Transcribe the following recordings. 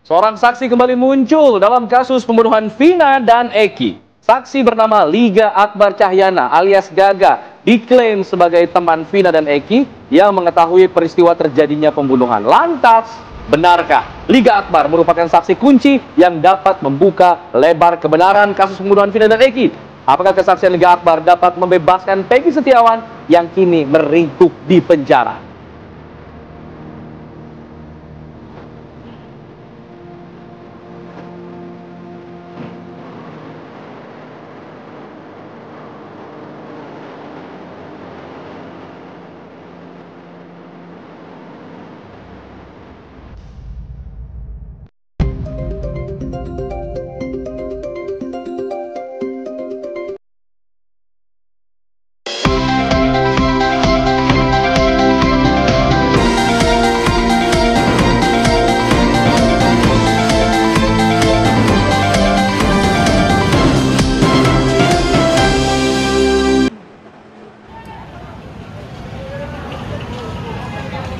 Seorang saksi kembali muncul dalam kasus pembunuhan Vina dan Eki. Saksi bernama Liga Akbar Cahyana alias Gaga diklaim sebagai teman Vina dan Eki yang mengetahui peristiwa terjadinya pembunuhan. Lantas, benarkah Liga Akbar merupakan saksi kunci yang dapat membuka lebar kebenaran kasus pembunuhan Vina dan Eki? Apakah kesaksian Liga Akbar dapat membebaskan Peggy Setiawan yang kini meringkuk di penjara?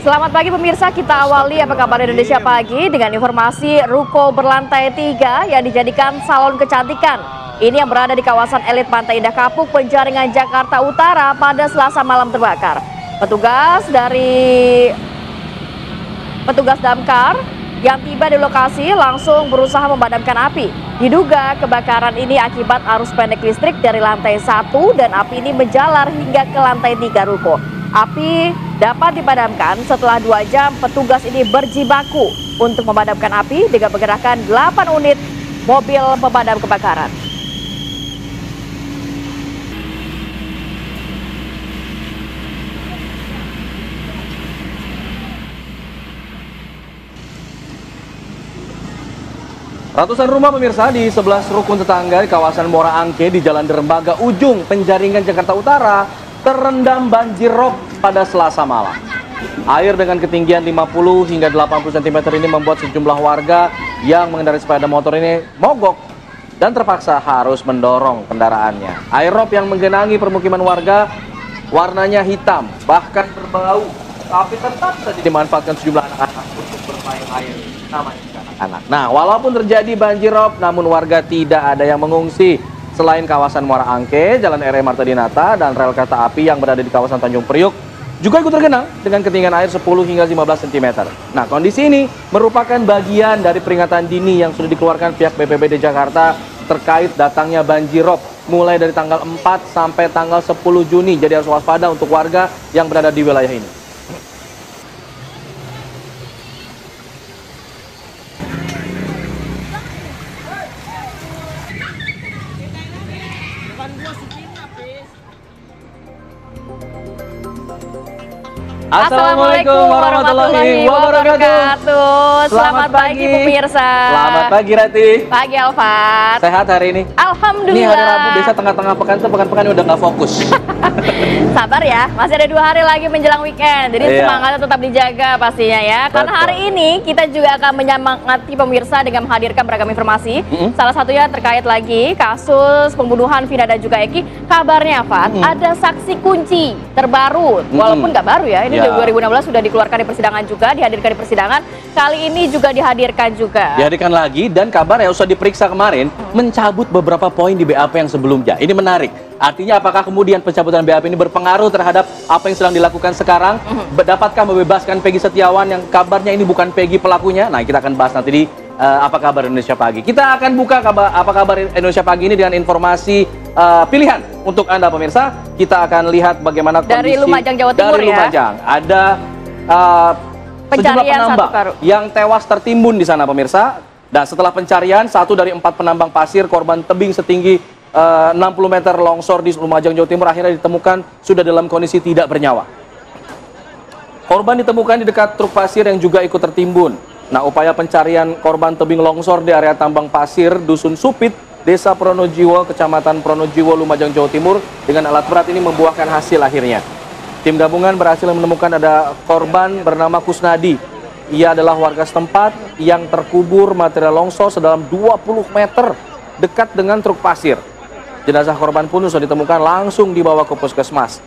Selamat pagi pemirsa, kita awali Apa Kabar Indonesia Pagi dengan informasi ruko berlantai 3 yang dijadikan salon kecantikan. Ini yang berada di kawasan elit Pantai Indah Kapuk, Penjaringan, Jakarta Utara pada Selasa malam terbakar. Petugas damkar yang tiba di lokasi langsung berusaha memadamkan api. Diduga kebakaran ini akibat arus pendek listrik dari lantai 1 dan api ini menjalar hingga ke lantai 3 ruko. Api dapat dipadamkan setelah 2 jam petugas ini berjibaku untuk memadamkan api dengan menggerakkan 8 unit mobil pemadam kebakaran. Ratusan rumah pemirsa di 11 rukun tetangga di kawasan Muara Angke di Jalan Dermaga Ujung, Penjaringan, Jakarta Utara terendam banjir rob pada Selasa malam. Air dengan ketinggian 50 hingga 80 cm ini membuat sejumlah warga yang mengendarai sepeda motor ini mogok dan terpaksa harus mendorong kendaraannya. Air rob yang menggenangi permukiman warga warnanya hitam, bahkan berbau, tapi tetap saja dimanfaatkan sejumlah anak-anak untuk bermain air. Namanya anak. Nah, walaupun terjadi banjir rob, namun warga tidak ada yang mengungsi. Selain kawasan Muara Angke, Jalan R.E. Marta Dinata, dan rel kereta api yang berada di kawasan Tanjung Priuk juga ikut tergenang dengan ketinggian air 10 hingga 15 cm. Nah, kondisi ini merupakan bagian dari peringatan dini yang sudah dikeluarkan pihak BPBD Jakarta terkait datangnya banjir rob mulai dari tanggal 4 sampai tanggal 10 Juni. Jadi harus waspada untuk warga yang berada di wilayah ini. Assalamualaikum warahmatullahi wabarakatuh. Selamat pagi pemirsa. Selamat pagi Rati. Pagi Alfat. Sehat hari ini? Alhamdulillah. Ini hari Rabu, biasa tengah-tengah pekan tuh pekan-pekan udah nggak fokus. Sabar ya, masih ada 2 hari lagi menjelang weekend. Jadi semangatnya tetap dijaga pastinya ya. Karena hari ini kita juga akan menyemangati pemirsa dengan menghadirkan beragam informasi. Salah satunya terkait lagi kasus pembunuhan Vina dan juga Eki. Kabarnya Fat, ada saksi kunci terbaru. Walaupun nggak baru ya, ini 2016 sudah dikeluarkan di persidangan juga, dihadirkan di persidangan. Kali ini juga dihadirkan juga. Dihadirkan lagi dan kabar ya usah diperiksa kemarin, mencabut beberapa poin di BAP yang sebelumnya. Ini menarik. Artinya apakah kemudian pencabutan BAP ini berpengaruh terhadap apa yang sedang dilakukan sekarang? Dapatkah membebaskan Peggy Setiawan yang kabarnya ini bukan Peggy pelakunya? Nah, kita akan bahas nanti di Apa Kabar Indonesia Pagi. Kita akan buka Apa Kabar Indonesia Pagi ini dengan informasi pilihan untuk Anda pemirsa. Kita akan lihat bagaimana kondisi dari Lumajang, Jawa Timur dari Lumajang. Ada sejumlah penambang yang tewas tertimbun di sana pemirsa. Dan setelah pencarian, 1 dari 4 penambang pasir korban tebing setinggi 60 meter longsor di Lumajang, Jawa Timur akhirnya ditemukan sudah dalam kondisi tidak bernyawa. Korban ditemukan di dekat truk pasir yang juga ikut tertimbun. Nah, upaya pencarian korban tebing longsor di area tambang pasir Dusun Supit, Desa Pronojiwo, Kecamatan Pronojiwo, Lumajang, Jawa Timur dengan alat berat ini membuahkan hasil akhirnya. Tim gabungan berhasil menemukan ada korban bernama Kusnadi. Ia adalah warga setempat yang terkubur material longsor sedalam 20 meter dekat dengan truk pasir. Jenazah korban pun sudah ditemukan langsung dibawa ke puskesmas.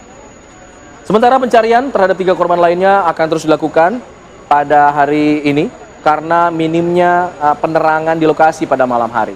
Sementara pencarian terhadap 3 korban lainnya akan terus dilakukan pada hari ini. karena minimnya penerangan di lokasi pada malam hari.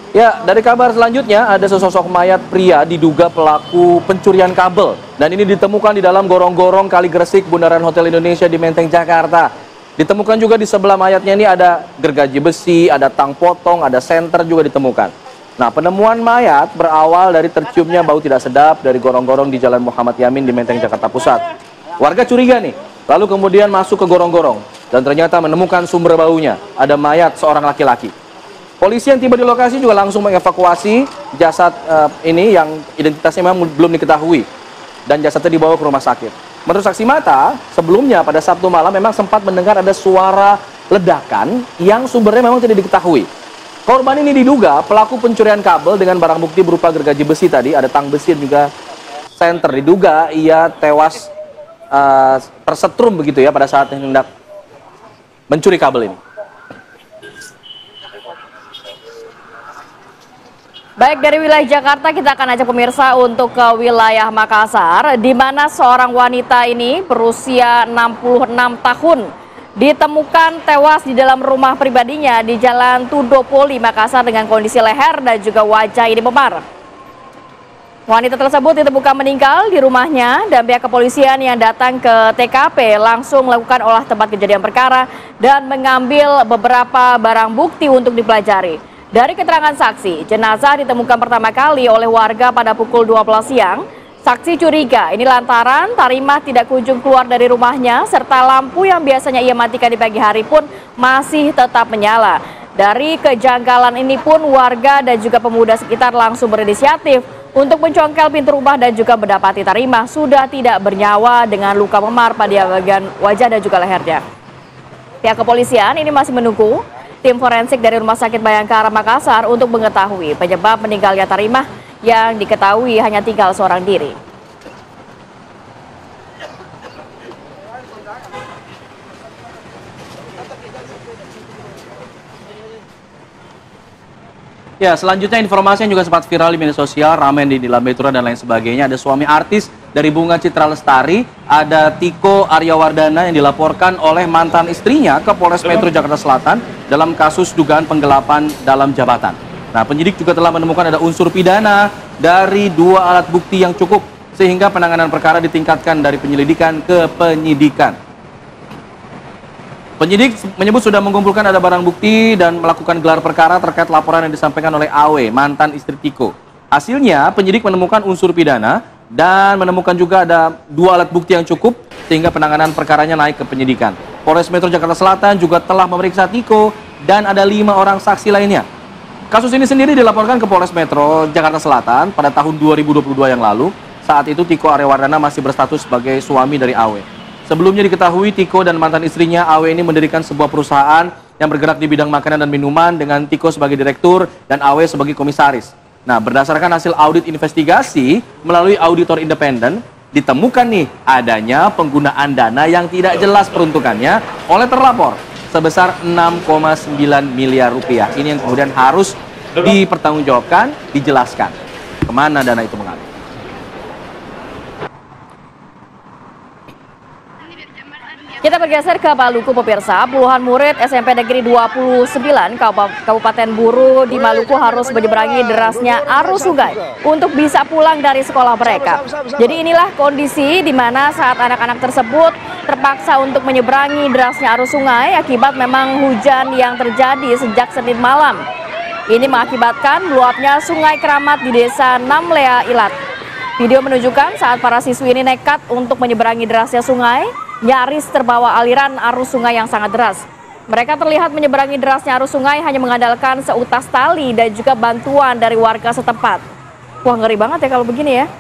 Ya, dari kabar selanjutnya ada sesosok mayat pria diduga pelaku pencurian kabel. Dan ini ditemukan di dalam gorong-gorong Kali Gresik, Bundaran Hotel Indonesia di Menteng, Jakarta. Ditemukan juga di sebelah mayatnya ini ada gergaji besi, ada tang potong, ada senter juga ditemukan. Nah, penemuan mayat berawal dari terciumnya bau tidak sedap dari gorong-gorong di Jalan Muhammad Yamin di Menteng, Jakarta Pusat. Warga curiga nih, lalu kemudian masuk ke gorong-gorong dan ternyata menemukan sumber baunya. Ada mayat seorang laki-laki. Polisi yang tiba di lokasi juga langsung mengevakuasi jasad ini yang identitasnya memang belum diketahui. Dan jasadnya dibawa ke rumah sakit. Menurut saksi mata, sebelumnya pada Sabtu malam memang sempat mendengar ada suara ledakan yang sumbernya memang tidak diketahui. Korban ini diduga pelaku pencurian kabel dengan barang bukti berupa gergaji besi tadi, ada tang besi dan juga senter. Diduga ia tewas tersetrum begitu ya pada saat hendak mencuri kabel ini. Baik, dari wilayah Jakarta kita akan ajak pemirsa untuk ke wilayah Makassar, di mana seorang wanita ini berusia 66 tahun ditemukan tewas di dalam rumah pribadinya di Jalan Tudopoli, Makassar dengan kondisi leher dan juga wajah ini memar. Wanita tersebut ditemukan meninggal di rumahnya dan pihak kepolisian yang datang ke TKP langsung melakukan olah tempat kejadian perkara dan mengambil beberapa barang bukti untuk dipelajari. Dari keterangan saksi, jenazah ditemukan pertama kali oleh warga pada pukul 12 siang. Saksi curiga ini lantaran Tarimah tidak kunjung keluar dari rumahnya serta lampu yang biasanya ia matikan di pagi hari pun masih tetap menyala. Dari kejanggalan ini pun warga dan juga pemuda sekitar langsung berinisiatif untuk mencongkel pintu rumah dan juga mendapati Tarimah sudah tidak bernyawa dengan luka memar pada bagian wajah dan juga lehernya. Pihak kepolisian ini masih menunggu tim forensik dari Rumah Sakit Bayangkara Makassar untuk mengetahui penyebab meninggalnya Tarimah yang diketahui hanya tinggal seorang diri. Ya, selanjutnya informasi yang juga sempat viral di media sosial, ramen di Lambe-Tura dan lain sebagainya. Ada suami artis dari Bunga Citra Lestari, ada Tiko Aryawardana yang dilaporkan oleh mantan istrinya ke Polres Metro Jakarta Selatan dalam kasus dugaan penggelapan dalam jabatan. Nah, penyidik juga telah menemukan ada unsur pidana dari 2 alat bukti yang cukup sehingga penanganan perkara ditingkatkan dari penyelidikan ke penyidikan. Penyidik menyebut sudah mengumpulkan ada barang bukti dan melakukan gelar perkara terkait laporan yang disampaikan oleh AW, mantan istri Tiko. Hasilnya, penyidik menemukan unsur pidana dan menemukan juga ada 2 alat bukti yang cukup sehingga penanganan perkaranya naik ke penyidikan. Polres Metro Jakarta Selatan juga telah memeriksa Tiko dan ada 5 orang saksi lainnya. Kasus ini sendiri dilaporkan ke Polres Metro Jakarta Selatan pada tahun 2022 yang lalu. Saat itu Tiko Aryawardana masih berstatus sebagai suami dari AW. Sebelumnya diketahui Tiko dan mantan istrinya AW ini mendirikan sebuah perusahaan yang bergerak di bidang makanan dan minuman dengan Tiko sebagai direktur dan AW sebagai komisaris. Nah, berdasarkan hasil audit investigasi melalui auditor independen, ditemukan nih adanya penggunaan dana yang tidak jelas peruntukannya oleh terlapor sebesar 6,9 miliar rupiah. Ini yang kemudian harus dipertanggungjawabkan, dijelaskan kemana dana itu mengalir. Kita bergeser ke Maluku pemirsa, puluhan murid SMP Negeri 29 Kabupaten Buru di Maluku harus menyeberangi derasnya arus sungai untuk bisa pulang dari sekolah mereka. Jadi inilah kondisi di mana saat anak-anak tersebut terpaksa untuk menyeberangi derasnya arus sungai akibat memang hujan yang terjadi sejak Senin malam. Ini mengakibatkan meluapnya Sungai Keramat di Desa Namlea Ilat. Video menunjukkan saat para siswi ini nekat untuk menyeberangi derasnya sungai, nyaris terbawa aliran arus sungai yang sangat deras. Mereka terlihat menyeberangi derasnya arus sungai hanya mengandalkan seutas tali dan juga bantuan dari warga setempat. Wah, ngeri banget ya kalau begini ya.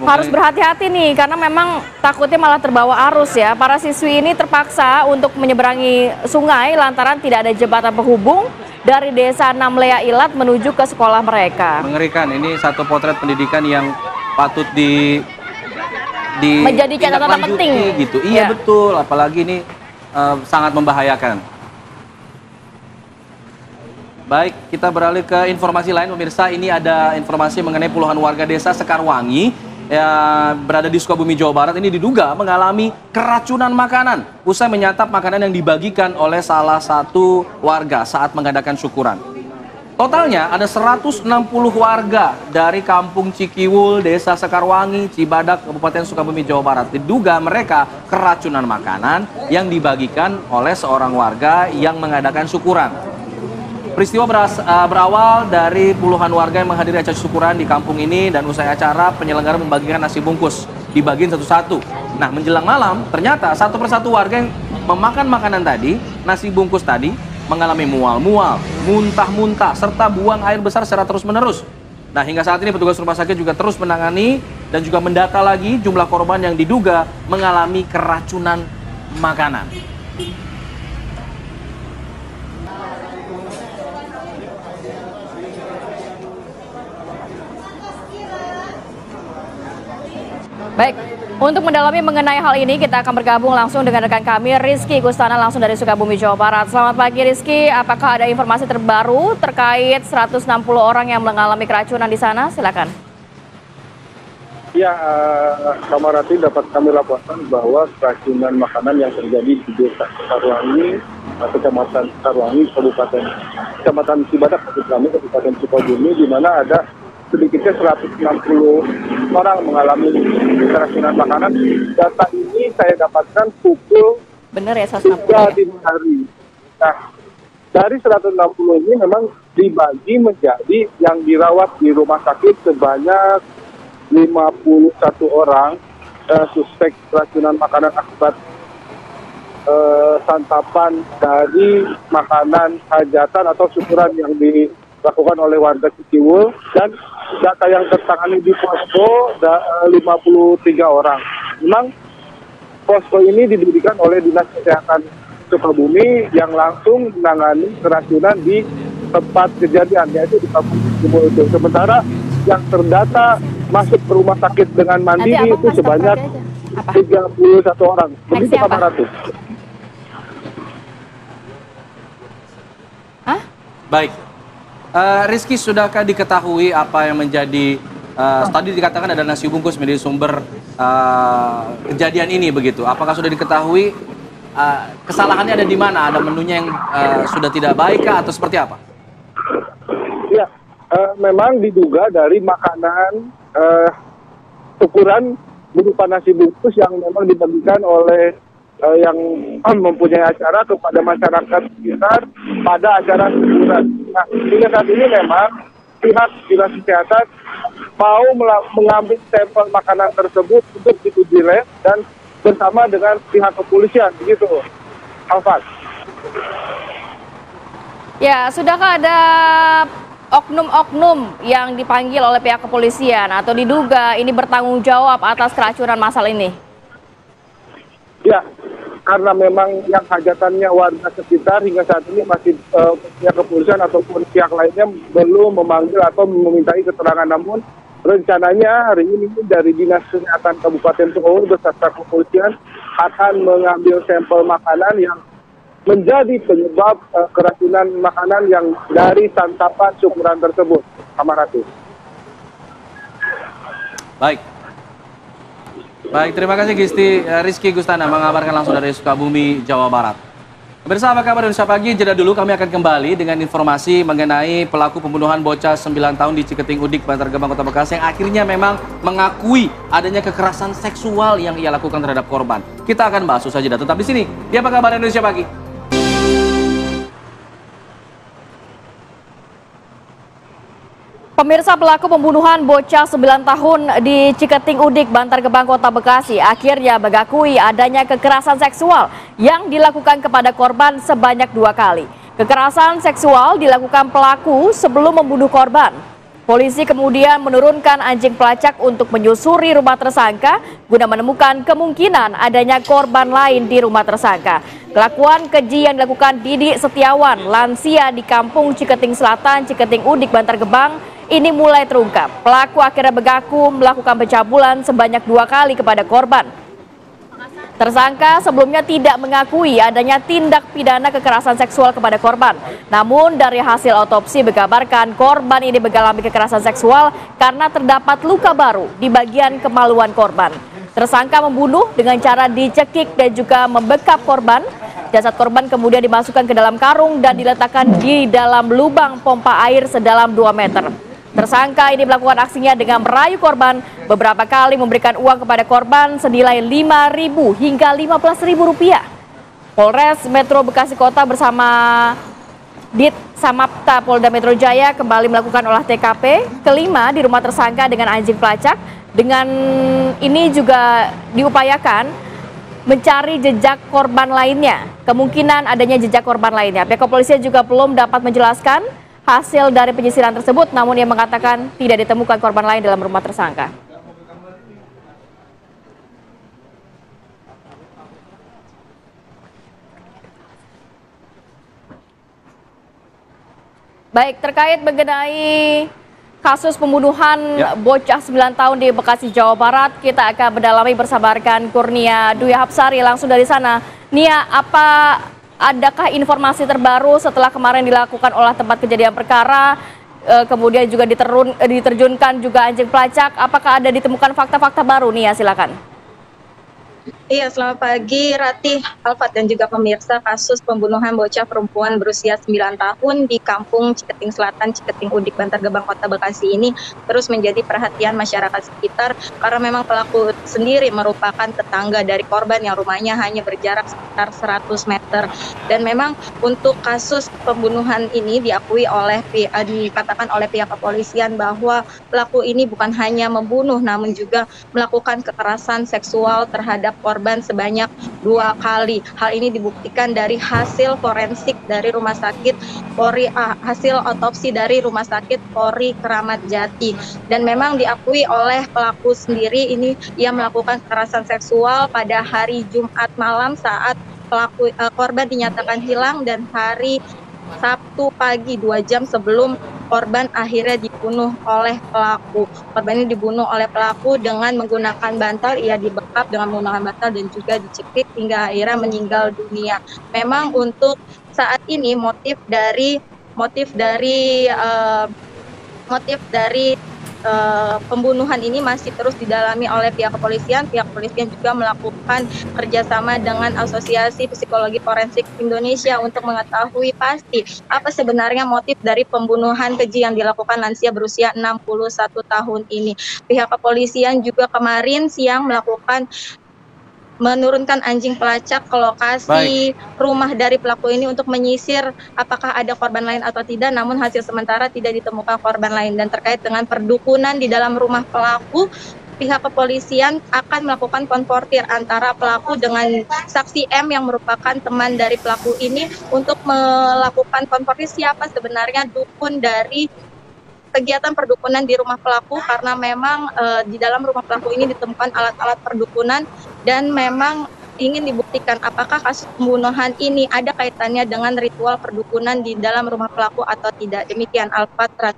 Harus berhati-hati nih karena memang takutnya malah terbawa arus ya. Para siswi ini terpaksa untuk menyeberangi sungai lantaran tidak ada jembatan penghubung dari Desa Namlea Ilat menuju ke sekolah mereka. Mengerikan, ini satu potret pendidikan yang patut menjadi catatan penting gitu. Iya betul, apalagi ini sangat membahayakan. Baik, kita beralih ke informasi lain pemirsa. Ini ada informasi mengenai puluhan warga desa Sekarwangi berada di Sukabumi, Jawa Barat ini diduga mengalami keracunan makanan usai menyantap makanan yang dibagikan oleh salah satu warga saat mengadakan syukuran. Totalnya ada 160 warga dari Kampung Cikiwul, Desa Sekarwangi, Cibadak, Kabupaten Sukabumi, Jawa Barat. Diduga mereka keracunan makanan yang dibagikan oleh seorang warga yang mengadakan syukuran. Peristiwa berawal dari puluhan warga yang menghadiri acara syukuran di kampung ini dan usai acara penyelenggara membagikan nasi bungkus, dibagiin satu-satu. Nah, menjelang malam ternyata satu persatu warga yang memakan makanan tadi, nasi bungkus tadi, mengalami mual-mual, muntah-muntah, serta buang air besar secara terus-menerus. Nah, hingga saat ini petugas rumah sakit juga terus menangani dan juga mendata lagi jumlah korban yang diduga mengalami keracunan makanan. Baik, untuk mendalami mengenai hal ini kita akan bergabung langsung dengan rekan kami Rizky Gustana langsung dari Sukabumi, Jawa Barat. Selamat pagi Rizky, apakah ada informasi terbaru terkait 160 orang yang mengalami keracunan di sana? Silakan. Ya, Kamarati dapat kami laporkan bahwa keracunan makanan yang terjadi di Desa Sekarwangi, Kecamatan Sekarwangi, Kecamatan Cibadak, Kabupaten Sukabumi, di mana ada sedikitnya 160 orang mengalami keracunan makanan. Data ini saya dapatkan pukul Benar ya, 160 dini hari. Nah, dari 160 ini memang dibagi menjadi yang dirawat di rumah sakit sebanyak 51 orang suspek keracunan makanan akibat santapan dari makanan hajatan atau syukuran yang dilakukan oleh warga Cikiwul, dan data yang tertangani di posko 53 orang. Memang posko ini didirikan oleh Dinas Kesehatan Sukabumi yang langsung menangani keracunan di tempat kejadian, yaitu di Kampung Cikiwul itu. Sementara yang terdata masuk ke rumah sakit dengan mandiri itu sebanyak 31 orang. Begitu Pak Ratu. Baik. Rizky, sudahkah diketahui apa yang menjadi tadi dikatakan ada nasi bungkus menjadi sumber kejadian ini begitu? Apakah sudah diketahui kesalahannya ada di mana? Ada menunya yang sudah tidak baik kah atau seperti apa? Ya, memang diduga dari makanan ukuran berupa nasi bungkus yang memang dibagikan oleh yang mempunyai acara kepada masyarakat sekitar pada acara syukuran. Nah, hingga saat ini memang pihak Dinas Kesehatan mau mengambil sampel makanan tersebut untuk diuji lab dan bersama dengan pihak kepolisian, begitu, Alfat. Ya, sudahkah ada oknum-oknum yang dipanggil oleh pihak kepolisian atau diduga ini bertanggung jawab atas keracunan massal ini? Ya, karena memang yang hajatannya warga sekitar hingga saat ini masih pihak kepolisian ataupun pihak lainnya belum memanggil atau memintai keterangan. Namun rencananya hari ini dari Dinas Kesehatan Kabupaten Sukabumi beserta kepolisian akan mengambil sampel makanan yang menjadi penyebab keracunan makanan yang dari santapan syukuran tersebut. Kamaratu. Baik, terima kasih Rizky Gustana mengabarkan langsung dari Sukabumi, Jawa Barat. Pemirsa, apa kabar Indonesia Pagi? Jeda dulu, kami akan kembali dengan informasi mengenai pelaku pembunuhan bocah 9 tahun di Ciketing Udik, Bantar Gebang, Kota Bekasi yang akhirnya memang mengakui adanya kekerasan seksual yang ia lakukan terhadap korban. Kita akan bahas usai jeda. Tetap di sini. Di Apa Kabar Indonesia Pagi? Pemirsa, pelaku pembunuhan bocah 9 tahun di Ciketing Udik, Bantar Gebang, Kota Bekasi akhirnya mengakui adanya kekerasan seksual yang dilakukan kepada korban sebanyak 2 kali. Kekerasan seksual dilakukan pelaku sebelum membunuh korban. Polisi kemudian menurunkan anjing pelacak untuk menyusuri rumah tersangka guna menemukan kemungkinan adanya korban lain di rumah tersangka. Kelakuan keji yang dilakukan Didi Setiawan, lansia di Kampung Ciketing Selatan, Ciketing Udik, Bantar Gebang, ini mulai terungkap. Pelaku akhirnya mengaku melakukan pencabulan sebanyak 2 kali kepada korban. Tersangka sebelumnya tidak mengakui adanya tindak pidana kekerasan seksual kepada korban. Namun dari hasil otopsi menggambarkan korban ini mengalami kekerasan seksual karena terdapat luka baru di bagian kemaluan korban. Tersangka membunuh dengan cara dicekik dan juga membekap korban. Jasad korban kemudian dimasukkan ke dalam karung dan diletakkan di dalam lubang pompa air sedalam 2 meter. Tersangka ini melakukan aksinya dengan merayu korban, beberapa kali memberikan uang kepada korban senilai Rp5.000 hingga Rp15.000. Polres Metro Bekasi Kota bersama Dit Samapta Polda Metro Jaya kembali melakukan olah TKP kelima di rumah tersangka dengan anjing pelacak. Dengan ini juga diupayakan mencari jejak korban lainnya. Kemungkinan adanya jejak korban lainnya. Pihak kepolisian juga belum dapat menjelaskan hasil dari penyisiran tersebut, namun ia mengatakan tidak ditemukan korban lain dalam rumah tersangka. Baik, terkait mengenai kasus pembunuhan bocah 9 tahun di Bekasi, Jawa Barat, kita akan mendalami bersama rekan Kurnia Dwi Hapsari langsung dari sana. Nia, adakah informasi terbaru setelah kemarin dilakukan olah tempat kejadian perkara, kemudian juga diterjunkan juga anjing pelacak, apakah ada ditemukan fakta-fakta baru? Nia, silakan. Iya, selamat pagi Ratih, Alfat dan juga pemirsa. Kasus pembunuhan bocah perempuan berusia 9 tahun di Kampung Ciketing Selatan, Ciketing Udik, Bantar Gebang, Kota Bekasi ini terus menjadi perhatian masyarakat sekitar karena memang pelaku sendiri merupakan tetangga dari korban yang rumahnya hanya berjarak sekitar 100 meter. Dan memang untuk kasus pembunuhan ini dikatakan oleh pihak kepolisian bahwa pelaku ini bukan hanya membunuh namun juga melakukan kekerasan seksual terhadap korban sebanyak 2 kali. Hal ini dibuktikan dari hasil forensik dari Rumah Sakit Polri, hasil otopsi dari Rumah Sakit Polri Kramat Jati. Dan memang diakui oleh pelaku sendiri ini ia melakukan kekerasan seksual pada hari Jumat malam saat korban dinyatakan hilang dan hari Sabtu pagi 2 jam sebelum korban akhirnya dibunuh oleh pelaku. Korban ini dibunuh oleh pelaku dengan menggunakan bantal, ia dibekap dengan menggunakan bantal dan juga dicekik hingga akhirnya meninggal dunia. Memang untuk saat ini motif dari pembunuhan ini masih terus didalami oleh pihak kepolisian. Pihak kepolisian juga melakukan kerjasama dengan Asosiasi Psikologi Forensik Indonesia untuk mengetahui pasti apa sebenarnya motif dari pembunuhan keji yang dilakukan lansia berusia 61 tahun ini. Pihak kepolisian juga kemarin siang menurunkan anjing pelacak ke lokasi rumah dari pelaku ini untuk menyisir apakah ada korban lain atau tidak, namun hasil sementara tidak ditemukan korban lain. Dan terkait dengan perdukunan di dalam rumah pelaku, pihak kepolisian akan melakukan konfrontir antara pelaku dengan saksi M yang merupakan teman dari pelaku ini untuk melakukan konfrontir siapa sebenarnya dukun dari kegiatan perdukunan di rumah pelaku, karena memang di dalam rumah pelaku ini ditemukan alat-alat perdukunan dan memang ingin dibuktikan apakah kasus pembunuhan ini ada kaitannya dengan ritual perdukunan di dalam rumah pelaku atau tidak. Demikian Alfat.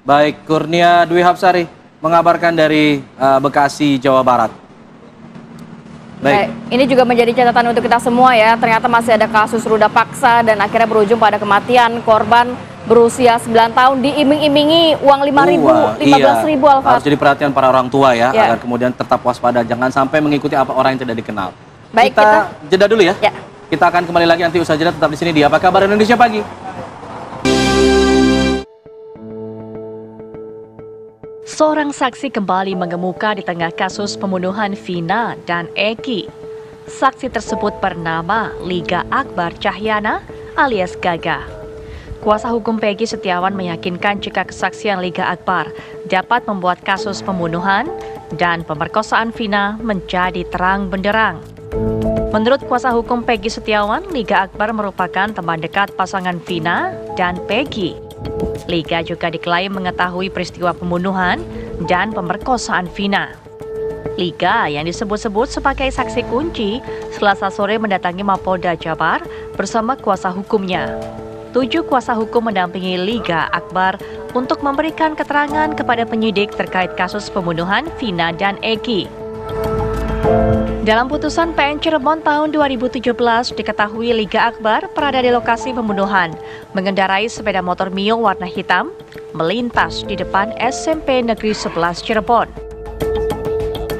Baik, Kurnia Dwi Hapsari mengabarkan dari Bekasi, Jawa Barat. Baik, ini juga menjadi catatan untuk kita semua ya. Ternyata masih ada kasus ruda paksa dan akhirnya berujung pada kematian korban berusia 9 tahun diiming-imingi uang 5.000, 15.000 Alfat. Harus jadi perhatian para orang tua ya, agar kemudian tetap waspada, jangan sampai mengikuti apa orang yang tidak dikenal. Baik, kita jeda dulu ya. Kita akan kembali lagi nanti usaha jeda, tetap di sini di Apa Kabar Indonesia Pagi. Seorang saksi kembali mengemuka di tengah kasus pembunuhan Vina dan Eki. Saksi tersebut bernama Liga Akbar Cahyana alias Gaga. Kuasa hukum Peggy Setiawan meyakinkan jika kesaksian Liga Akbar dapat membuat kasus pembunuhan dan pemerkosaan Vina menjadi terang benderang. Menurut kuasa hukum Peggy Setiawan, Liga Akbar merupakan teman dekat pasangan Vina dan Peggy. Liga juga diklaim mengetahui peristiwa pembunuhan dan pemerkosaan Vina. Liga yang disebut-sebut sebagai saksi kunci Selasa sore mendatangi Mapolda Jabar bersama kuasa hukumnya. 7 kuasa hukum mendampingi Liga Akbar untuk memberikan keterangan kepada penyidik terkait kasus pembunuhan Vina dan Eki. Dalam putusan PN Cirebon tahun 2017 diketahui Liga Akbar berada di lokasi pembunuhan, mengendarai sepeda motor Mio warna hitam, melintas di depan SMP Negeri 11 Cirebon.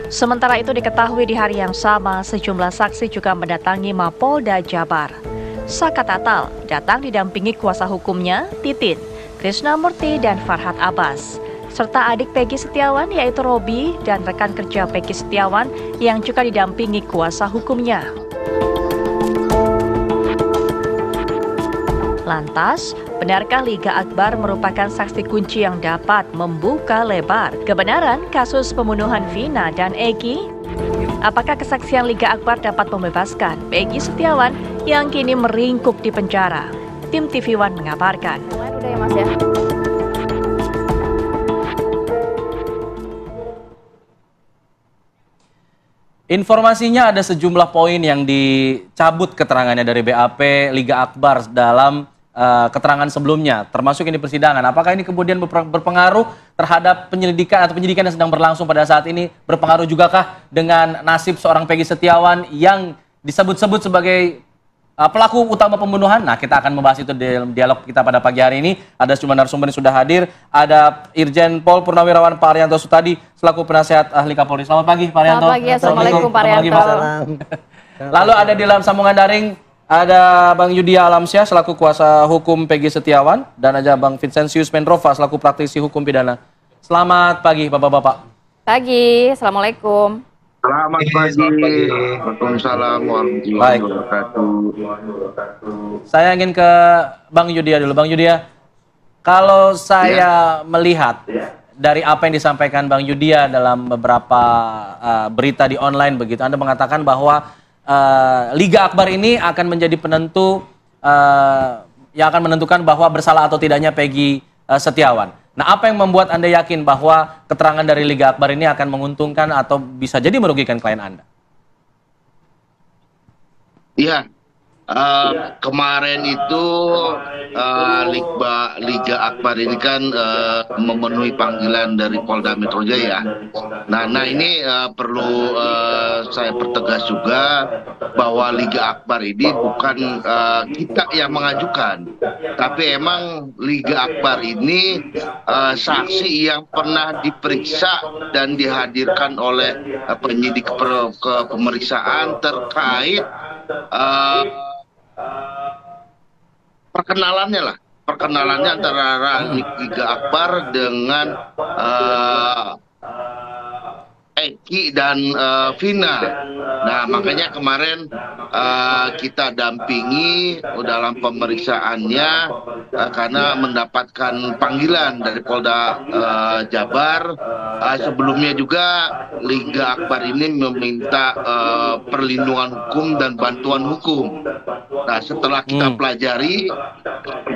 Sementara itu diketahui di hari yang sama, sejumlah saksi juga mendatangi Mapolda Jabar. Saka Tatal datang didampingi kuasa hukumnya, Titin, Krisnamurti, dan Farhad Abbas, serta adik Peggy Setiawan yaitu Robi dan rekan kerja Peggy Setiawan yang juga didampingi kuasa hukumnya. Lantas, benarkah Liga Akbar merupakan saksi kunci yang dapat membuka lebar kebenaran kasus pembunuhan Vina dan Eki? Apakah kesaksian Liga Akbar dapat membebaskan Peggy Setiawan yang kini meringkuk di penjara? Tim TV One mengabarkan. Udah ya Mas ya. Informasinya ada sejumlah poin yang dicabut keterangannya dari BAP Liga Akbar dalam keterangan sebelumnya, termasuk ini persidangan. Apakah ini kemudian berpengaruh terhadap penyelidikan atau penyidikan yang sedang berlangsung pada saat ini? Berpengaruh jugakah dengan nasib seorang Peggy Setiawan yang disebut-sebut sebagai pelaku utama pembunuhan? Nah, kita akan membahas itu dalam dialog kita pada pagi hari ini. Ada sejumlah narasumber yang sudah hadir. Ada Irjen Pol Purnawirawan Pak Arianto Sutadi selaku penasehat ahli Kapolri. Selamat pagi Pak Arianto. Selamat pagi, Assalamualaikum Pak Arianto. Lalu ada di dalam sambungan daring ada Bang Yudia Alamsyah selaku kuasa hukum Peggy Setiawan dan ada Bang Vincentius Mendrova selaku praktisi hukum pidana. Selamat pagi Bapak-bapak. Pagi, Assalamualaikum. Selamat pagi. Waalaikumsalam warahmatullahi wabarakatuh. Saya ingin ke Bang Yudia dulu. Bang Yudia, kalau saya melihat dari apa yang disampaikan Bang Yudia dalam beberapa berita di online begitu, Anda mengatakan bahwa Liga Akbar ini akan menjadi penentu yang akan menentukan bahwa bersalah atau tidaknya Peggy Setiawan. Nah, apa yang membuat Anda yakin bahwa keterangan dari Liga Akbar ini akan menguntungkan atau bisa jadi merugikan klien Anda? Iya, kemarin itu Liga Akbar ini kan memenuhi panggilan dari Polda Metro Jaya. Nah ini perlu saya pertegas juga bahwa Liga Akbar ini bukan kita yang mengajukan, tapi emang Liga Akbar ini saksi yang pernah diperiksa dan dihadirkan oleh penyidik ke pemeriksaan terkait perkenalannya antara Liga Akbar dengan Eki dan Vina. Nah, makanya kemarin kita dampingi dalam pemeriksaannya karena mendapatkan panggilan dari Polda Jabar. Sebelumnya juga Liga Akbar ini meminta perlindungan hukum dan bantuan hukum. Nah, setelah kita pelajari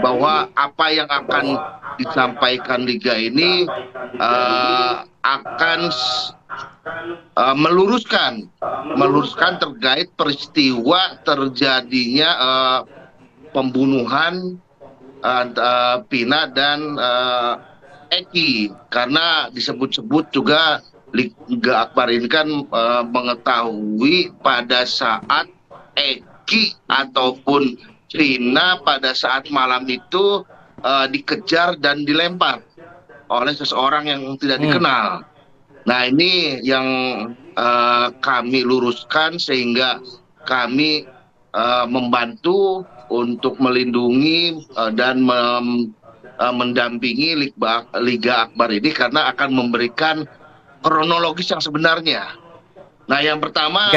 bahwa apa yang akan disampaikan Liga ini akan meluruskan terkait peristiwa terjadinya pembunuhan Vina dan Eki, karena disebut-sebut juga Liga Akbar ini kan mengetahui pada saat Eki ataupun Vina pada saat malam itu dikejar dan dilempar oleh seseorang yang tidak dikenal. Nah, ini yang kami luruskan sehingga kami membantu untuk melindungi dan mendampingi Liga Akbar ini karena akan memberikan kronologis yang sebenarnya. Nah, yang pertama,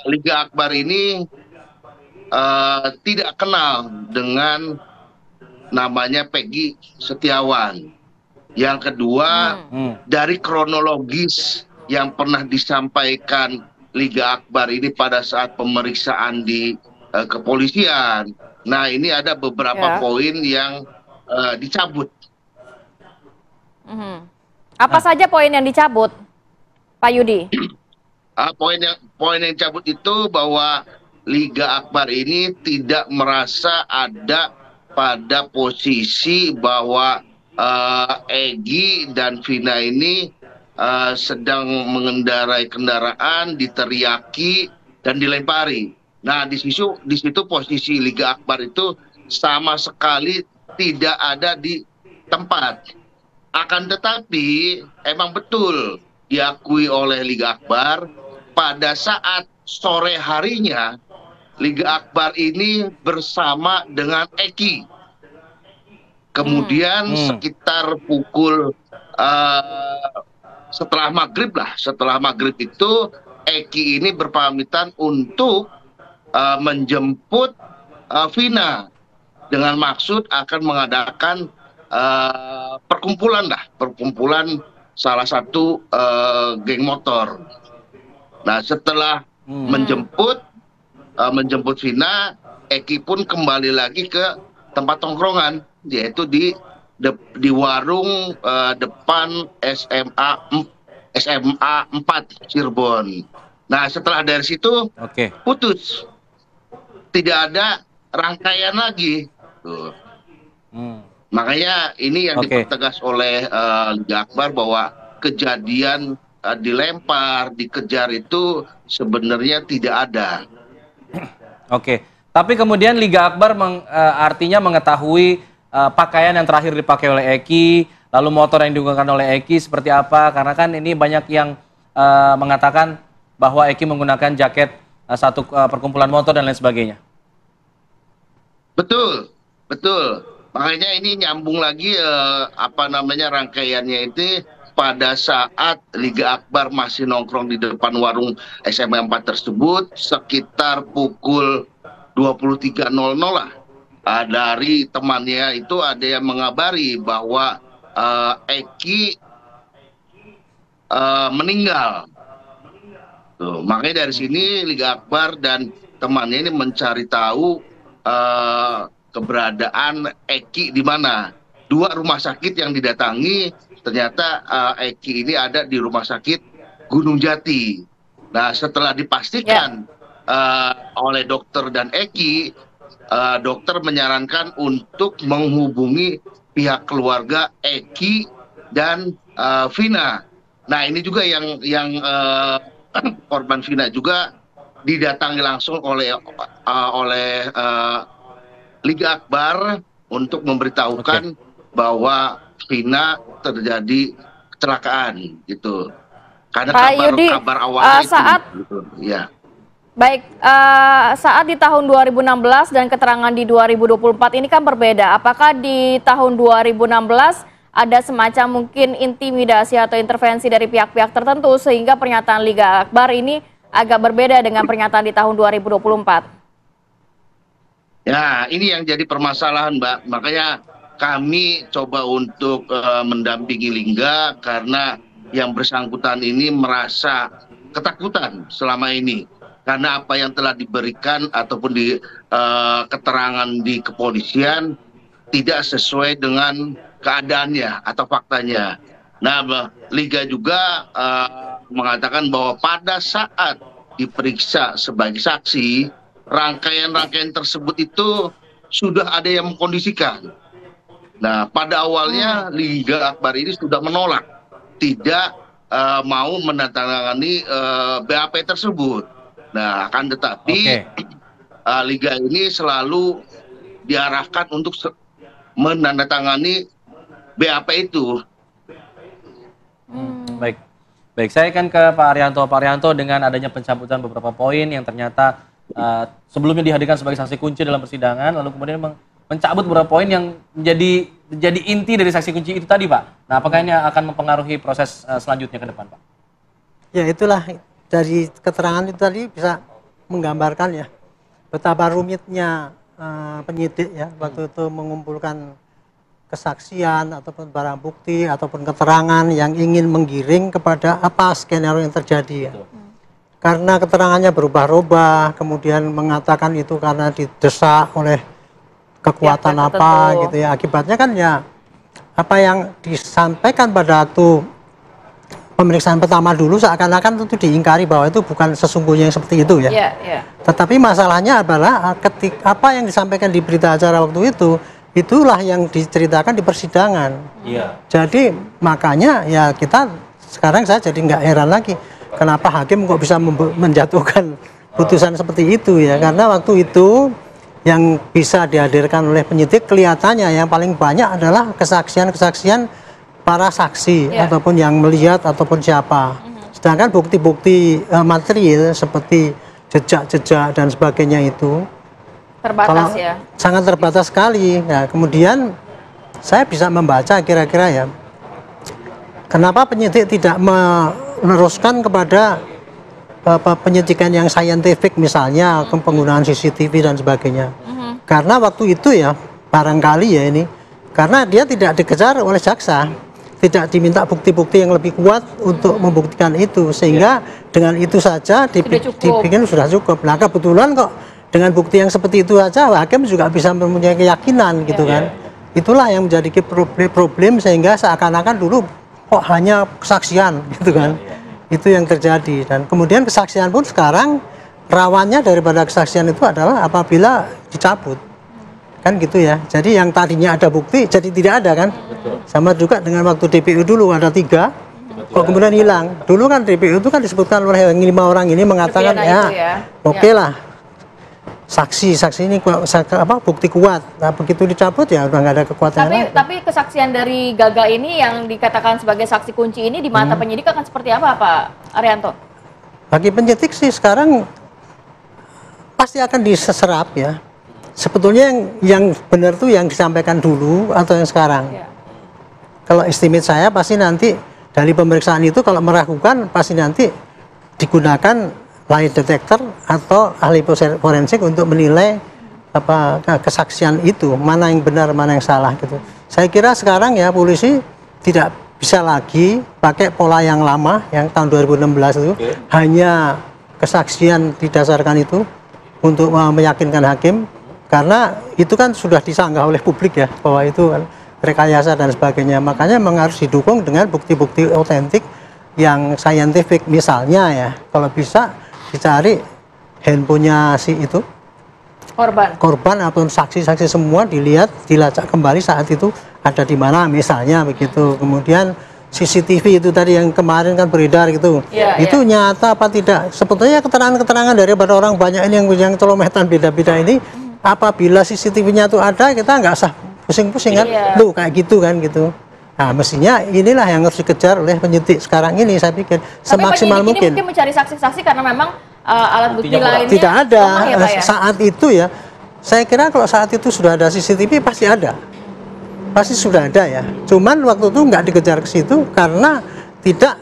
Liga Akbar ini tidak kenal dengan namanya Peggy Setiawan. Yang kedua, dari kronologis yang pernah disampaikan Liga Akbar ini pada saat pemeriksaan di kepolisian. Nah, ini ada beberapa poin yang dicabut. Apa saja poin yang dicabut, Pak Yudi? Poin yang dicabut itu bahwa Liga Akbar ini tidak merasa ada pada posisi bahwa Egy dan Vina ini sedang mengendarai kendaraan, diteriaki dan dilempari. Nah, di situ posisi Liga Akbar itu sama sekali tidak ada di tempat. Akan tetapi emang betul diakui oleh Liga Akbar pada saat sore harinya Liga Akbar ini bersama dengan Eki. Kemudian sekitar pukul setelah maghrib itu Eki ini berpamitan untuk menjemput Vina dengan maksud akan mengadakan perkumpulan salah satu geng motor. Nah, setelah menjemput Vina, Eki pun kembali lagi ke tempat tongkrongan, yaitu di warung depan SMA 4 Cirebon. Nah, setelah dari situ putus, tidak ada rangkaian lagi. Tuh. Makanya ini yang dipertegas oleh Liga Akbar bahwa kejadian dilempar, dikejar itu sebenarnya tidak ada. Tapi kemudian Liga Akbar artinya mengetahui pakaian yang terakhir dipakai oleh Eki, lalu motor yang digunakan oleh Eki seperti apa, karena kan ini banyak yang mengatakan bahwa Eki menggunakan jaket satu perkumpulan motor dan lain sebagainya. Betul. Makanya ini nyambung lagi rangkaiannya itu pada saat Liga Akbar masih nongkrong di depan warung SMA 4 tersebut sekitar pukul 23.00 lah. Dari temannya itu ada yang mengabari bahwa Eki meninggal. Tuh, makanya dari sini Liga Akbar dan temannya ini mencari tahu keberadaan Eki di mana. 2 rumah sakit yang didatangi, ternyata Eki ini ada di Rumah Sakit Gunung Jati. Nah, setelah dipastikan oleh dokter dan Eki, dokter menyarankan untuk menghubungi pihak keluarga Eki dan Vina. Nah, ini juga yang korban Vina juga didatangi langsung oleh Liga Akbar untuk memberitahukan bahwa Vina terjadi kecelakaan gitu. Karena kabar awalnya saat itu gitu. Ya. Baik, saat di tahun 2016 dan keterangan di 2024 ini kan berbeda. Apakah di tahun 2016 ada semacam mungkin intimidasi atau intervensi dari pihak-pihak tertentu sehingga pernyataan Liga Akbar ini agak berbeda dengan pernyataan di tahun 2024? Ya, ini yang jadi permasalahan, Mbak. Makanya kami coba untuk mendampingi Lingga karena yang bersangkutan ini merasa ketakutan selama ini. Karena apa yang telah diberikan ataupun di keterangan di kepolisian tidak sesuai dengan keadaannya atau faktanya. Nah, Liga juga mengatakan bahwa pada saat diperiksa sebagai saksi, rangkaian-rangkaian tersebut itu sudah ada yang mengkondisikan. Nah, pada awalnya Liga Akbar ini sudah menolak, tidak mau menandatangani BAP tersebut. Nah, akan tetapi Liga ini selalu diarahkan untuk menandatangani BAP itu. Baik, saya akan ke Pak Arianto. Pak Arianto, dengan adanya pencabutan beberapa poin yang ternyata sebelumnya dihadirkan sebagai saksi kunci dalam persidangan, lalu kemudian mencabut beberapa poin yang menjadi inti dari saksi kunci itu tadi, Pak. Nah, apakah ini akan mempengaruhi proses selanjutnya ke depan, Pak? Ya, itulah dari keterangan itu tadi bisa menggambarkan ya betapa rumitnya penyidik ya waktu itu mengumpulkan kesaksian ataupun barang bukti ataupun keterangan yang ingin menggiring kepada apa skenario yang terjadi ya. Karena keterangannya berubah-ubah, kemudian mengatakan itu karena didesak oleh kekuatan apa gitu ya. Akibatnya kan ya apa yang disampaikan pada waktu pemeriksaan pertama dulu seakan-akan itu diingkari bahwa itu bukan sesungguhnya yang seperti itu ya. Tetapi masalahnya adalah ketika apa yang disampaikan di berita acara waktu itu itulah yang diceritakan di persidangan. Iya. Jadi makanya ya sekarang saya jadi nggak heran lagi kenapa hakim kok bisa menjatuhkan putusan seperti itu ya, karena waktu itu yang bisa dihadirkan oleh penyidik kelihatannya yang paling banyak adalah kesaksian-kesaksian para saksi ataupun yang melihat ataupun siapa. Sedangkan bukti-bukti material seperti jejak-jejak dan sebagainya itu Terbatas ya. sangat terbatas sekali. Nah, kemudian saya bisa membaca kira-kira ya, kenapa penyidik tidak meneruskan kepada penyidikan yang saintifik misalnya penggunaan CCTV dan sebagainya. Karena waktu itu ya barangkali ya ini karena dia tidak dikejar oleh jaksa, tidak diminta bukti-bukti yang lebih kuat untuk membuktikan itu, sehingga dengan itu saja dibikin sudah cukup. Nah kebetulan kok dengan bukti yang seperti itu saja hakim juga bisa mempunyai keyakinan gitu kan. Itulah yang menjadi problem sehingga seakan-akan dulu kok hanya kesaksian gitu kan. Itu yang terjadi, dan kemudian kesaksian pun sekarang rawannya daripada kesaksian itu adalah apabila dicabut kan gitu ya. Jadi yang tadinya ada bukti jadi tidak ada kan. Sama juga dengan waktu DPU dulu ada 3 kok kemudian hilang. Dulu kan DPU itu kan disebutkan oleh 5 orang ini mengatakan oke lah saksi ini bukti kuat. Nah begitu dicabut ya udah nggak ada kekuatan. Tapi kesaksian dari Gaga ini yang dikatakan sebagai saksi kunci ini di mata penyidik akan seperti apa Pak Arianto? Bagi penyidik sih sekarang pasti akan diserap ya. Sebetulnya yang benar tuh yang disampaikan dulu atau yang sekarang. Kalau estimate saya pasti nanti dari pemeriksaan itu kalau meragukan pasti nanti digunakan lie detector atau ahli forensik untuk menilai kesaksian itu, mana yang benar mana yang salah gitu. Saya kira sekarang ya polisi tidak bisa lagi pakai pola yang lama yang tahun 2016 itu hanya kesaksian didasarkan itu untuk meyakinkan hakim, karena itu kan sudah disanggah oleh publik ya bahwa itu kan rekayasa dan sebagainya. Makanya memang harus didukung dengan bukti-bukti otentik yang saintifik, misalnya ya kalau bisa dicari handphonenya si itu korban ataupun saksi-saksi semua dilacak kembali saat itu ada di mana misalnya begitu. Kemudian CCTV itu tadi yang kemarin kan beredar gitu, itu nyata apa tidak? Sebetulnya keterangan-keterangan daripada orang banyak ini yang celometan beda-beda ini, apabila CCTV-nya itu ada kita nggak usah pusing-pusing kan, tuh kayak gitu kan gitu. Nah mestinya inilah yang harus dikejar oleh penyidik sekarang ini, saya pikir semaksimal mungkin. Mungkin mencari saksi-saksi karena memang alat bukti lainnya tidak ada ya, Pak, ya? Saat itu ya. Saya kira kalau saat itu sudah ada CCTV pasti ada, pasti sudah ada ya. Cuman waktu itu nggak dikejar ke situ karena tidak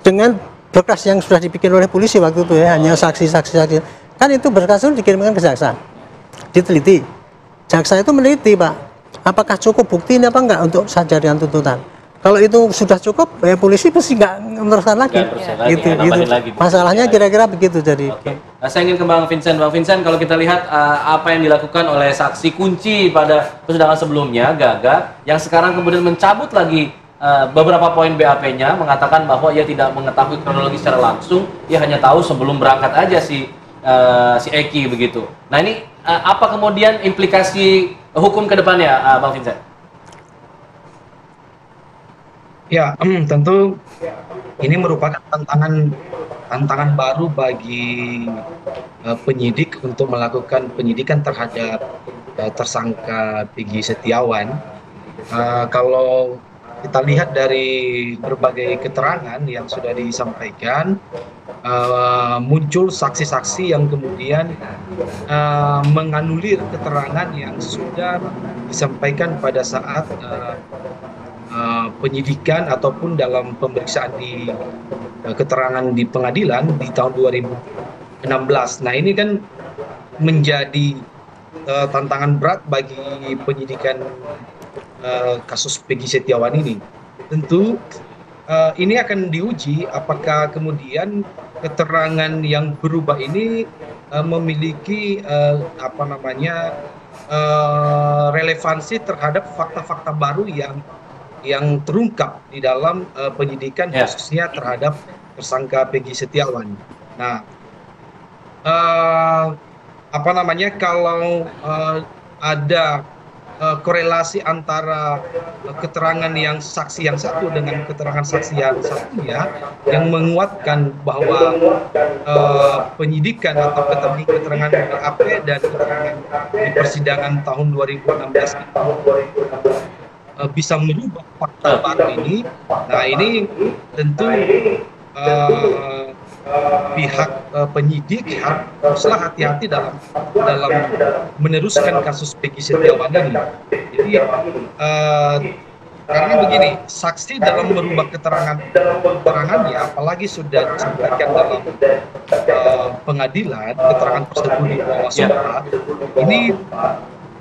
dengan berkas yang sudah dibikin oleh polisi waktu itu ya, hanya saksi-saksi kan itu berkas itu dikirimkan ke jaksa, diteliti. Jaksa itu meneliti Pak, apakah cukup bukti ini apa enggak untuk jadian tuntutan. Kalau itu sudah cukup, ya polisi pasti nggak meneruskan lagi. Gitu. Masalahnya kira-kira begitu jadi. Nah, saya ingin ke Bang Vincent. Bang Vincent, kalau kita lihat apa yang dilakukan oleh saksi kunci pada persidangan sebelumnya, Gaga, yang sekarang kemudian mencabut lagi beberapa poin BAP-nya, mengatakan bahwa ia tidak mengetahui kronologi secara langsung, ia hanya tahu sebelum berangkat aja si Eki begitu. Nah ini apa kemudian implikasi hukum ke depannya, Bang Vincent? Ya, tentu ini merupakan tantangan baru bagi penyidik untuk melakukan penyidikan terhadap tersangka Peggy Setiawan. Kalau kita lihat dari berbagai keterangan yang sudah disampaikan, muncul saksi-saksi yang kemudian menganulir keterangan yang sudah disampaikan pada saat penyidikan ataupun dalam pemeriksaan di keterangan di pengadilan di tahun 2016. Nah ini kan menjadi tantangan berat bagi penyidikan kasus Peggy Setiawan ini. Tentu ini akan diuji apakah kemudian keterangan yang berubah ini memiliki relevansi terhadap fakta-fakta baru yang terungkap di dalam penyidikan khususnya terhadap tersangka Peggy Setiawan. Nah, kalau ada korelasi antara keterangan yang saksi yang satu dengan keterangan saksi yang satunya yang menguatkan bahwa penyidikan atau keterangan BAP dan keterangan di persidangan tahun 2016 itu bisa merubah fakta baru ini. Nah, ini tentu pihak penyidik haruslah hati-hati dalam meneruskan kasus Peggy Setiawan ini. Jadi karena begini, saksi dalam merubah keterangannya, apalagi sudah disampaikan dalam pengadilan, keterangan tersebut di bawah suara, ini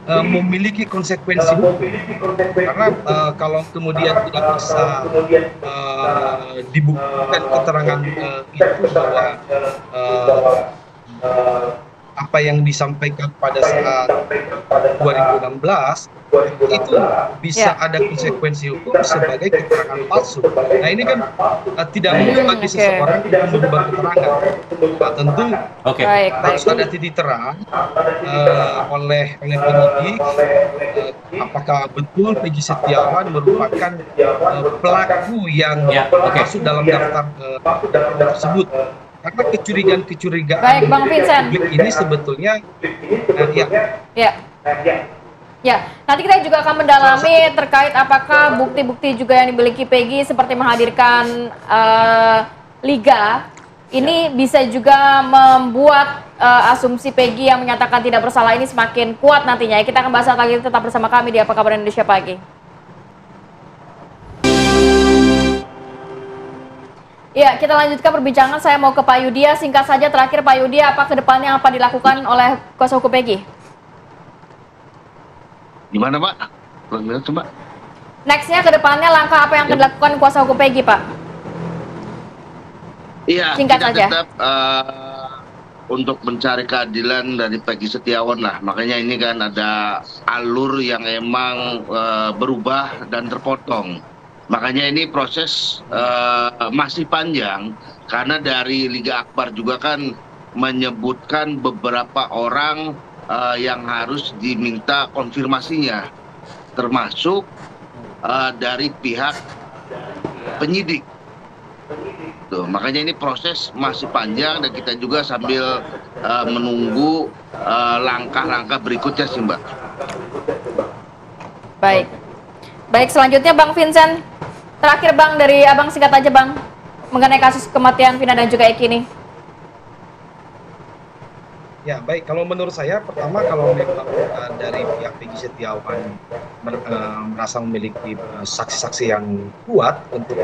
memiliki konsekuensi hukum. Karena kalau kemudian tidak bisa dibuktikan keterangan itu bahwa apa yang disampaikan pada saat 2016 itu bisa ada konsekuensi hukum sebagai keterangan palsu. Nah, ini kan tidak mungkin bagi seseorang yang merubah keterangan. Nah, tentu harus ada titik terang oleh penyidik apakah betul Peggy Setiawan merupakan pelaku yang masuk dalam daftar tersebut. Karena kecurigaan publik ini sebetulnya Ya, nanti kita juga akan mendalami terkait apakah bukti-bukti juga yang dimiliki Peggy seperti menghadirkan Liga ini bisa juga membuat asumsi Peggy yang menyatakan tidak bersalah ini semakin kuat nantinya. Kita akan bahas lagi, tetap bersama kami di Apa Kabar Indonesia Pagi. Ya, kita lanjutkan perbincangan. Saya mau ke Pak Yudia. Singkat saja terakhir Pak Yudia, apa kedepannya apa dilakukan oleh kuasa hukum Peggy? Gimana Pak? Coba. Nextnya kedepannya langkah apa yang akan dilakukan kuasa hukum Peggy, Pak? Iya, singkat kita saja. Tetap untuk mencari keadilan dari Peggy Setiawan lah. Makanya ini kan ada alur yang emang berubah dan terpotong. Makanya ini proses masih panjang karena dari Liga Akbar juga kan menyebutkan beberapa orang yang harus diminta konfirmasinya, termasuk dari pihak penyidik. Tuh, makanya ini proses masih panjang dan kita juga sambil menunggu langkah-langkah berikutnya sih Mbak. Baik, selanjutnya Bang Vincent. Terakhir Bang, dari Abang singkat aja Bang, mengenai kasus kematian Vina dan juga Eki ini. Ya, baik. Kalau menurut saya, pertama kalau memang dari pihak Peggy Setiawan merasa memiliki saksi-saksi yang kuat untuk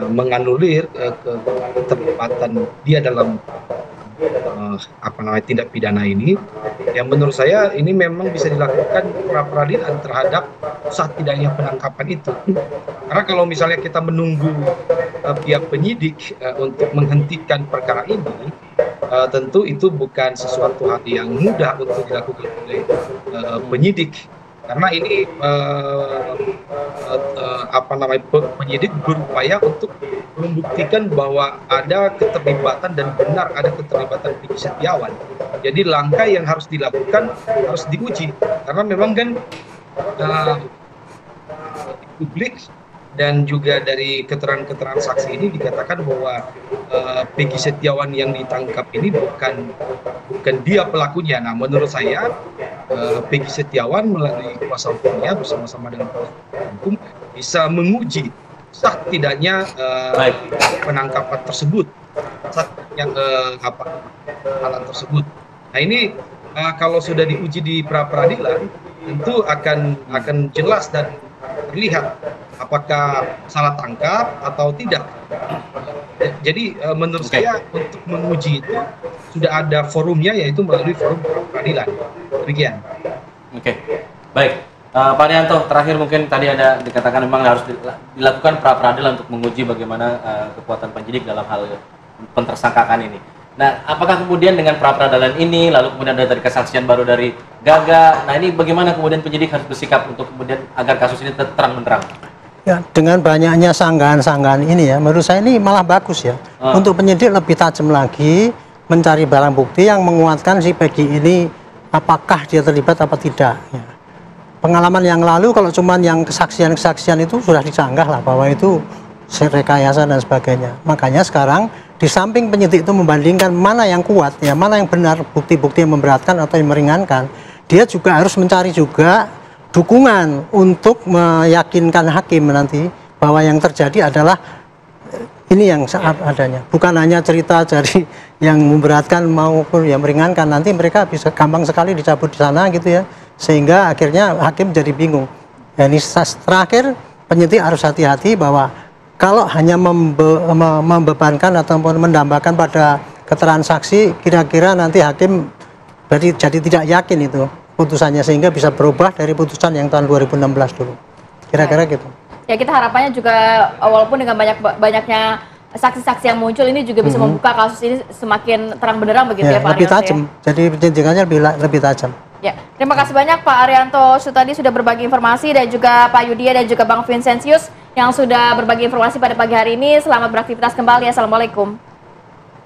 menganulir keterlibatan dia dalam tindak pidana ini, yang menurut saya ini memang bisa dilakukan pra-peradilan terhadap sah tidaknya penangkapan itu. Karena kalau misalnya kita menunggu pihak penyidik untuk menghentikan perkara ini, tentu itu bukan sesuatu hal yang mudah untuk dilakukan oleh penyidik. Karena ini penyidik berupaya untuk membuktikan bahwa ada keterlibatan dan benar ada keterlibatan Peggy Setiawan. Jadi langkah yang harus dilakukan harus diuji karena memang kan publik dan juga dari keterangan-keterangan saksi ini dikatakan bahwa Peggy Setiawan yang ditangkap ini bukan dia pelakunya. Nah, menurut saya Peggy Setiawan melalui kuasa hukumnya bersama-sama dengan hukum bisa menguji sah tidaknya penangkapan tersebut, sah tidaknya halan tersebut. Nah, ini kalau sudah diuji di pra-peradilan tentu akan jelas dan terlihat apakah salah tangkap atau tidak. Jadi menurut saya untuk menguji itu sudah ada forumnya, yaitu melalui forum peradilan. Demikian. Oke, baik. Pak Rianto, terakhir mungkin tadi ada dikatakan memang harus dilakukan pra-peradilan untuk menguji bagaimana kekuatan penyidik dalam hal pentersangkakan ini. Nah, apakah kemudian dengan pra-peradilan ini, lalu kemudian ada dari kesaksian baru dari Gaga, nah ini bagaimana kemudian penyidik harus bersikap untuk kemudian agar kasus ini terang-menerang? Ya, dengan banyaknya sanggahan-sanggahan ini ya, menurut saya ini malah bagus ya. Untuk penyidik lebih tajam lagi mencari barang bukti yang menguatkan si Peggy ini apakah dia terlibat apa tidak. Ya. pengalaman yang lalu kalau cuman yang kesaksian-kesaksian itu sudah disanggah lah bahwa itu rekayasa dan sebagainya. Makanya sekarang di samping penyidik itu membandingkan mana yang kuat ya, mana yang benar, bukti-bukti yang memberatkan atau yang meringankan, dia juga harus mencari juga dukungan untuk meyakinkan hakim nanti bahwa yang terjadi adalah ini yang saat adanya, bukan hanya cerita dari yang memberatkan maupun yang meringankan. Nanti mereka bisa gampang sekali dicabut di sana gitu ya, sehingga akhirnya hakim jadi bingung. Dan ini terakhir, penyidik harus hati-hati bahwa kalau hanya membebankan ataupun mendambakan pada keterangan saksi, kira-kira nanti hakim jadi tidak yakin itu putusannya, sehingga bisa berubah dari putusan yang tahun 2016 dulu. Kira-kira gitu. Ya, kita harapannya juga walaupun dengan banyaknya saksi-saksi yang muncul ini juga bisa membuka kasus ini semakin terang benderang begitu ya, Pak Arianto. Lebih tajam. Ya? Jadi penyidikannya lebih tajam. Ya, terima kasih banyak Pak Arianto Sutadi sudah berbagi informasi, dan juga Pak Yudia dan juga Bang Vincentius yang sudah berbagi informasi pada pagi hari ini. Selamat beraktivitas kembali. Assalamualaikum.